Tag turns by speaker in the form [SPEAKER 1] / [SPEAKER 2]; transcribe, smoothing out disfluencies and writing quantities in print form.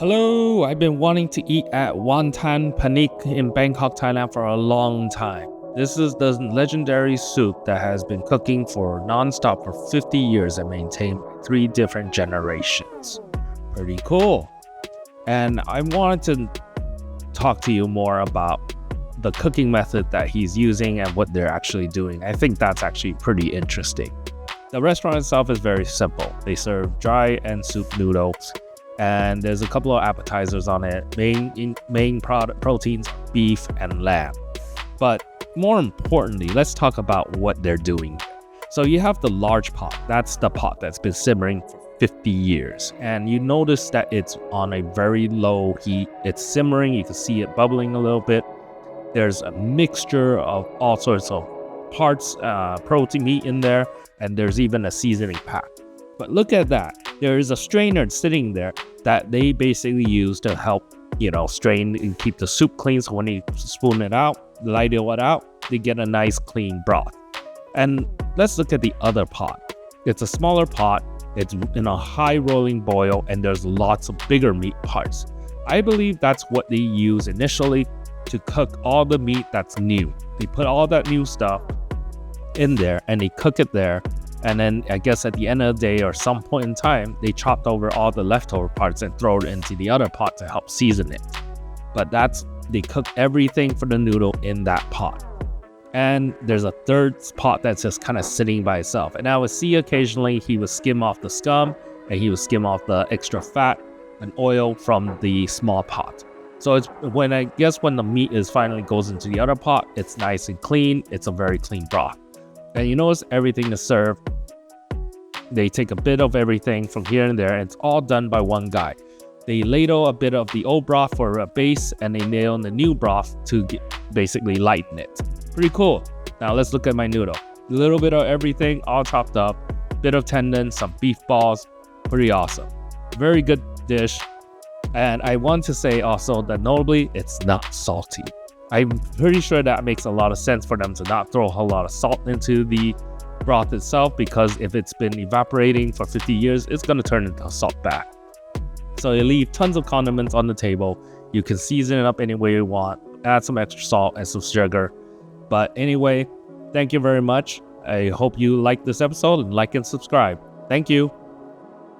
[SPEAKER 1] Hello, I've been wanting to eat at Wattan Panich in Bangkok, Thailand for a long time. This is the legendary soup that has been cooking for non-stop for 50 years and maintained by 3 different generations. Pretty cool. And I wanted to talk to you more about the cooking method that he's using and what they're actually doing. I think that's actually pretty interesting. The restaurant itself is very simple. They serve dry and soup noodles, and there's a couple of appetizers on it. Main proteins, beef and lamb. But more importantly, let's talk about what they're doing. So you have the large pot. That's the pot that's been simmering for 50 years. And you notice that it's on a very low heat. It's simmering. You can see it bubbling a little bit. There's a mixture of all sorts of parts, protein, meat in there, and there's even a seasoning pack. But look at that. There is a strainer sitting there that they basically use to help, strain and keep the soup clean. So when you spoon it out, light it out, they get a nice clean broth. And let's look at the other pot. It's a smaller pot. It's in a high rolling boil, and there's lots of bigger meat parts. I believe that's what they use initially to cook all the meat that's new. They put all that new stuff in there and they cook it there. And then I guess at the end of the day or some point in time, they chopped over all the leftover parts and throw it into the other pot to help season it. But they cook everything for the noodle in that pot. And there's a third pot that's just kind of sitting by itself. And I would see occasionally he would skim off the scum and he would skim off the extra fat and oil from the small pot. So it's when the meat finally goes into the other pot, it's nice and clean. It's a very clean broth. And you notice everything is served. They take a bit of everything from here and there, and it's all done by one guy. They ladle a bit of the old broth for a base, and they nail in the new broth to basically lighten it. Pretty cool. Now let's look at my noodle. A little bit of everything, all chopped up. Bit of tendon, some beef balls. Pretty awesome. Very good dish. And I want to say also that notably, it's not salty. I'm pretty sure that makes a lot of sense for them to not throw a whole lot of salt into the broth itself, because if it's been evaporating for 50 years, it's going to turn into a salt bath. So you leave tons of condiments on the table. You can season it up any way you want. Add some extra salt and some sugar. But anyway, thank you very much. I hope you like this episode and like and subscribe. Thank you.